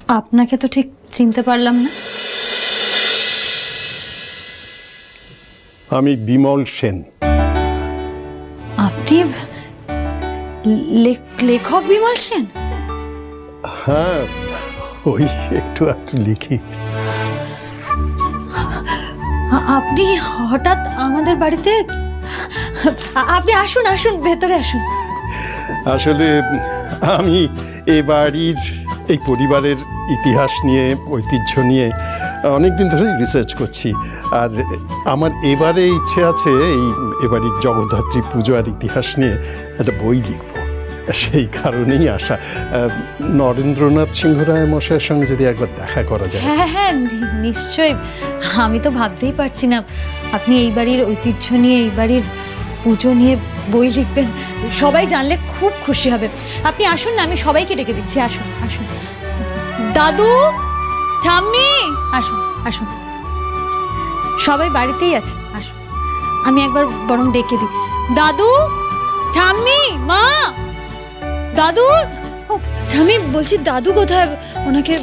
আপনাকে তো ঠিক চিনতে পারলাম না। আমি বিমল সেন। আপনি লেখক বিমল সেন? হ্যাঁ, ওই একটু লিখি। আপনি হঠাৎ আমাদের বাড়িতে? আপনি আসুন আসুন, ভেতরে আসুন। আসলে আমি এ বাড়ির এই পরিবারের ইতিহাস নিয়ে, ঐতিহ্য নিয়ে অনেকদিন ধরেই রিসার্চ করছি। আর আমার এবারে ইচ্ছে আছে এ বাড়ির জগদ্ধাত্রী পুজো আর ইতিহাস নিয়ে একটা বই লিখব। সেই কারণেই আসা। নরেন্দ্রনাথ সিংহ রায় মশাইয়ের সঙ্গে যদি একবার দেখা করা যায়। হ্যাঁ হ্যাঁ, নিশ্চয়ই। আমি তো ভাবতেই পারছি না আপনি এই বাড়ির ঐতিহ্য নিয়ে, এই বাড়ির পুজো নিয়ে বই লিখবেন। সবাই জানলে খুব খুশি হবে। আপনি আসুন না, আমি সবাইকে ডেকে দিচ্ছি। আসুন আসুন। দাদু, ঠাম্মি, আসুন আসুন। সবাই বাড়িতেই আছে, আসুন। আমি একবার বরং ডেকে দিই। দাদু, ঠাম্মি, মা। দাদু, ঠাম্মি বলছি, দাদু কোথায়? ওনাকে।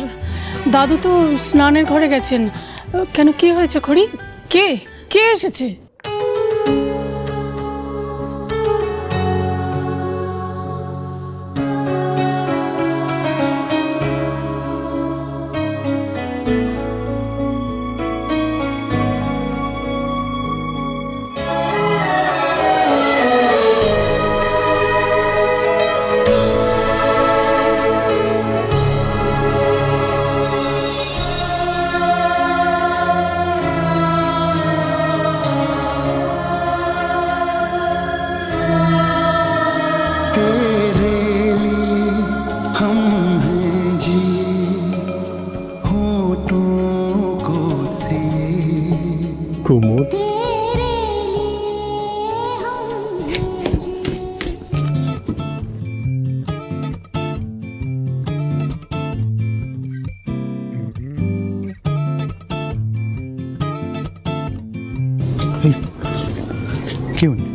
দাদু তো স্নানের ঘরে গেছেন। কেন, কি হয়েছে খড়ি? কে কে এসেছে? কুমুদ, কেউ নেই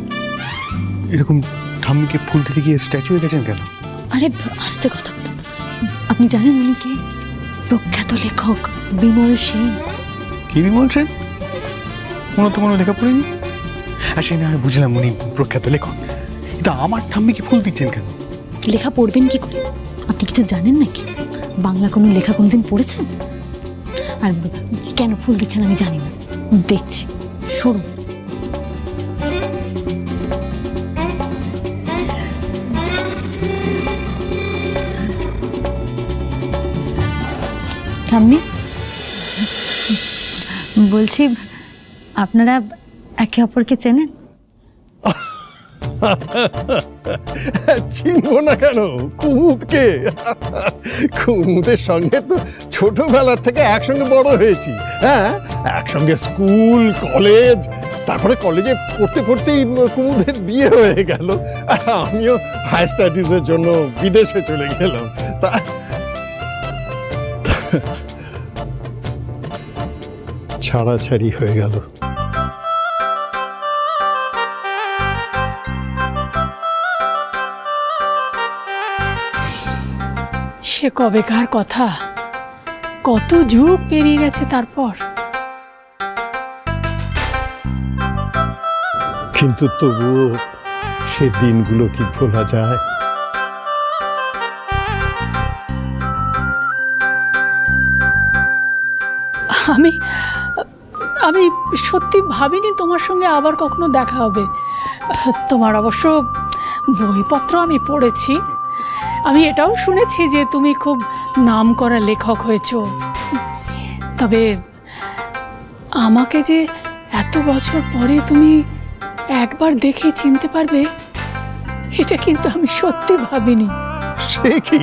এরকম। ঠাম্মিকে ফুল দিতে গিয়ে স্ট্যাচু হয়ে গেছেন কেন? আরে আস্তে কথা বলুন। আপনি জানেন উনি কে? প্রখ্যাত লেখক বিমল সেন। কি বিমল সেন? ওনার তো কোনো লেখা পড়েনি। আর সে না আমি বুঝলাম উনি প্রখ্যাত লেখক, কিন্তু আমার ঠাম্মিকে ফুল দিচ্ছেন কেন? লেখা পড়বেন কি করে? আপনি কিছু জানেন নাকি? বাংলা কোনো লেখা কোনোদিন পড়েছেন? আর কেন ফুল দিচ্ছেন আমি জানি না, দেখছি। শুনুন। ঠাম্মি, বলছি আপনারা একে অপরকে চেনেন? চিনব না কেন কুমুদকে? কুমুদের সঙ্গে তো ছোটবেলা থেকে একসঙ্গে বড় হয়েছি। হ্যাঁ, একসঙ্গে স্কুল, কলেজ, তারপরে কলেজে পড়তে পড়তেই কুমুদের বিয়ে হয়ে গেল। আমিও হায়ার স্টাডিজের জন্য বিদেশে চলে গেলাম। তা ছাড়াছাড়ি হয়ে গেল। সে কবেকার কথা, কত যুগ পেরিয়ে গেছে তারপর। কিন্তু তবুও সে দিনগুলো কি ভোলা যায়? আমি আমি সত্যি ভাবিনি তোমার সঙ্গে আবার কখনো দেখা হবে। তোমার অবশ্য বইপত্র আমি পড়েছি। আমি এটাও শুনেছি যে তুমি খুব নামকরা লেখক হয়েছ। তবে আমাকে যে এত বছর পরে তুমি একবার দেখে চিনতে পারবে, এটা কিন্তু আমি সত্যি ভাবিনি। সে কি,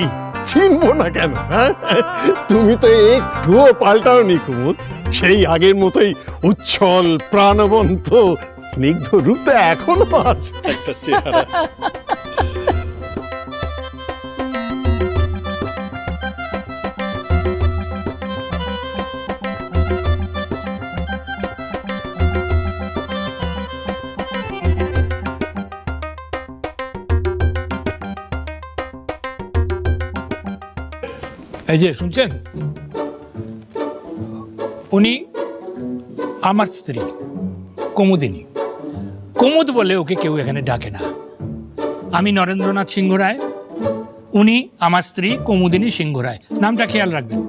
চিনবো না কেন? হ্যাঁ, তুমি তো একটুও পাল্টাওনি কুমুদ। সেই আগের মতোই উচ্ছল, প্রাণবন্ত, স্নিগ্ধ রূপ তো এখনো আছে একটা চেহারা। এই যে শুনছেন, উনি আমার স্ত্রী কুমুদিনী। কুমুদ বলে ওকে কেউ এখানে ডাকে না। আমি নরেন্দ্রনাথ সিংহ রায়, উনি আমার স্ত্রী কুমুদিনী সিংহ রায়। নামটা খেয়াল রাখবেন,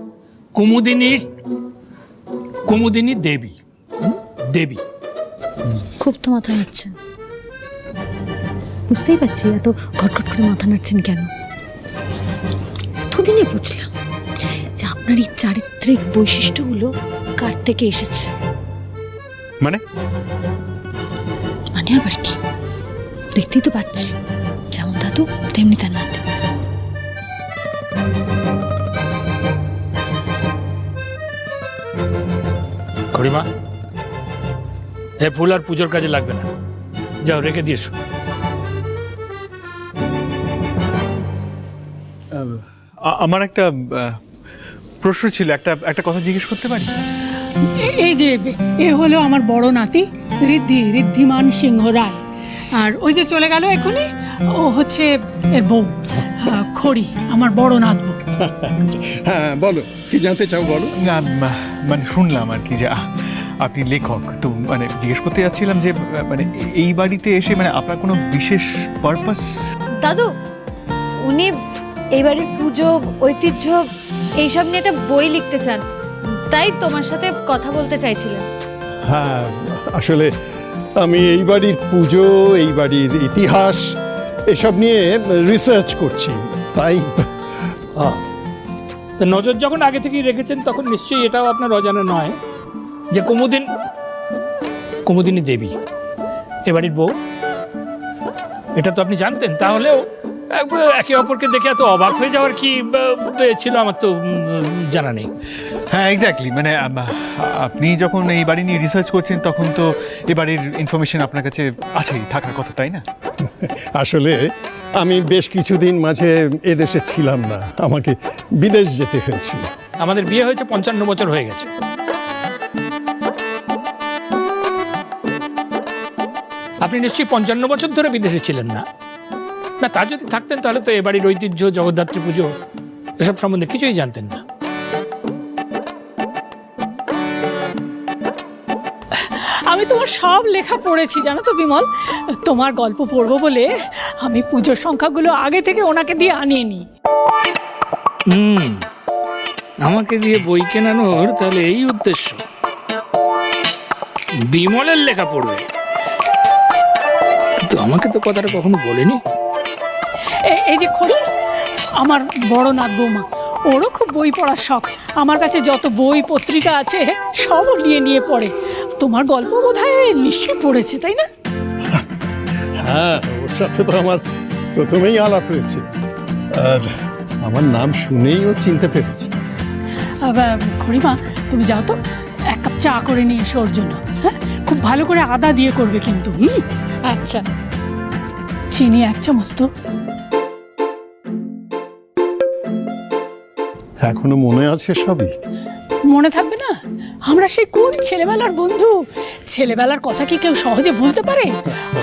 কুমুদিনী দেবী। দেবী। খুব তো মাথা নাড়ছেন, বুঝতেই পারছি এত ঘটঘট করে মাথা নাড়ছেন কেন। এতদিনে বুঝলাম যে আপনার এই চারিত্রিক বৈশিষ্ট্যগুলো কার থেকে এসেছে। মানে মানে আবার কি, দেখতেই তো পাচ্ছি যেমন দাদু তেমনি তার নাতি। খড়িমা, এ ফুল আর পুজোর কাজে লাগবে না, যাও রেখে দিয়েছো। আমার একটা প্রশ্ন ছিল, একটা কথা জিজ্ঞেস করতে পারি? এই যে এ হলো আমার বড় নাতি ঋদ্ধিমান সিংহ রায়, আর ওই যে চলে গেল এখনই, ও হচ্ছে এর বউ খড়ি, আমার বড় নাতবউ। হ্যাঁ বলো, কি জানতে চাও বলো। না, মানে শুনলাম আর কি যে আপনি লেখক, তো মানে জিজ্ঞেস করতে যাচ্ছিলাম যে মানে এই বাড়িতে এসে মানে আপনার কোনো বিশেষ পারপাস? দাদু, উনি এই বাড়ির পুজো ঐতিহ্য এইসব নিয়ে একটা বই লিখতে চান, তাই তোমার সাথে কথা বলতে চাইছিলেন। হ্যাঁ, আসলে আমি এই বাড়ির পুজো, এই বাড়ির ইতিহাস এসব নিয়ে রিসার্চ করছি, তাই তো নজর যখন আগে থেকেই রেখেছেন, তখন নিশ্চয়ই এটাও আপনার অজানা নয় যে কুমুদিনী দেবী এবাড়ির বউ। এটা তো আপনি জানতেন, তাহলেও একে অপরকে দেখে এত অবাক হয়ে যাওয়ার কি ছিল আমার তো জানা নেই। হ্যাঁ এক্স্যাক্টলি, মানে আপনি যখন এই বাড়ি নিয়ে রিসার্চ করছেন তখন তো এই বাড়ির ইনফরমেশন আপনার কাছে আছেই, থাকার কথা, তাই না? আসলে আমি বেশ কিছুদিন মাঝে এদেশে ছিলাম না, আমাকে বিদেশ যেতে হয়েছিল। আমাদের বিয়ে হয়েছে 55 বছর হয়ে গেছে। আপনি নিশ্চয়ই 55 বছর ধরে বিদেশে ছিলেন না? না, তা যদি থাকতেন তাহলে তো এ বাড়ির ঐতিহ্য, জগদ্ধাত্রী পুজো এসব সম্বন্ধে কিছুই জানতেন না। আমি তোমার সব লেখা পড়েছি জানো তো বিমল, তোমার গল্প পড়বো বলে আমি পুজোর সংখ্যাগুলো আগে থেকে ওনাকে দিয়ে আনিয়ে নিই। আমাকে দিয়ে বই কেনানোর তাহলে এই উদ্দেশ্য, বিমলের লেখা পড়বে। তো আমাকে তো কথাটা কখনো বলেনি। এই যে খড়ি, আমার বড় নাত বৌমা, ওরও খুব বই পড়ার শখ। আমার কাছে যত বই পত্রিকা আছে সবও নিয়ে নিয়ে পড়ে। তোমার গল্প বোধহয় নিশ্চয়ই পড়েছে, তাই না? হ্যাঁ, ওর সাথে তো আমার প্রথমেই আলাপ হয়েছে, আর আমার নাম শুনেই ও চিনতে পেরেছে। খড়িমা, তুমি যাও তো, এক কাপ চা করে নিয়ে এসো ওর জন্য। হ্যাঁ, খুব ভালো করে আদা দিয়ে করবে কিন্তু। আচ্ছা, চিনি 1 চামচ তো। এখনো মনে আছে সবই? মনে থাকবে না? আমরা সেই কোন ছেলেবেলার বন্ধু, ছেলেবেলার কথা কি কেউ সহজে ভুলতে পারে?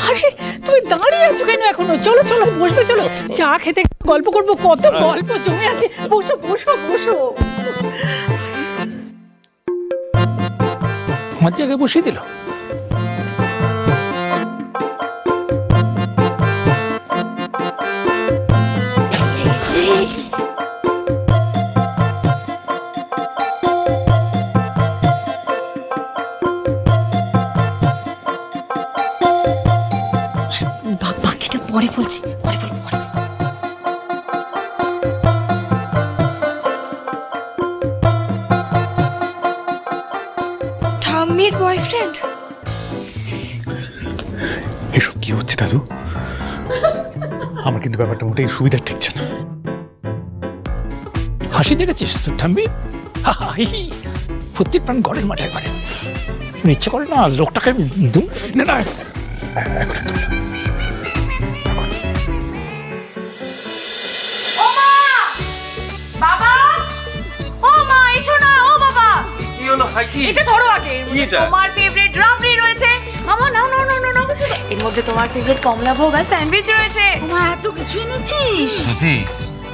আরে তুমি দাঁড়িয়ে আছো কেন এখনো? চলো চলো, বসবে, চলো চা খেতে গল্প করবো, কত গল্প জমে আছে। বসো বসো বসো। আমার জায়গায় বসিয়ে দিল। বাকিটা পরে বলছি, পরে বলবো। ঠাম্মির বয়ফ্রেন্ড? এসব কি হচ্ছে দাদু? আমার কিন্তু ব্যাপারটা মোটেই সুবিধা ঠেকছে না। হাসি দেখেছিস তোর ঠাম্মি? প্রত্যেক প্রাণ ঘরের মাঠে একবারে ইচ্ছে করে না লোকটাকে দুম। না না, এখন একদম না। বাবা, ও মা, এসো না। ও বাবা, কি হলো? হাই কি? এটা ধরো আগে। কি এটা? তোমার ফেভারিট রাবড়ি রয়েছে। মামা নাও নাও নাও নাও। এর মধ্যে তোমার ফেভারিট কমলা ভোগ আর স্যান্ডউইচ রয়েছে। মা, এত কিছু এনেছিস? শ্রুতি,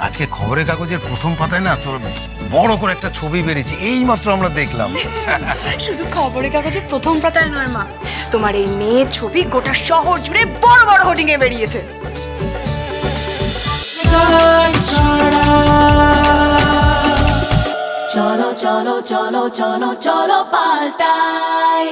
আজকে খবরের কাগজের প্রথম পাতায় না তোর বড় করে একটা ছবি বেরিয়েছে, এইমাত্র আমরা দেখলাম। শুধু খবরের কাগজে প্রথম পাতায় নয় মা, তোমার এই মেয়ের ছবি গোটা শহর জুড়ে বড় বড় হোর্ডিং এ বেরিয়েছে। চলো চলো চলো চলো চলো পাল্টাই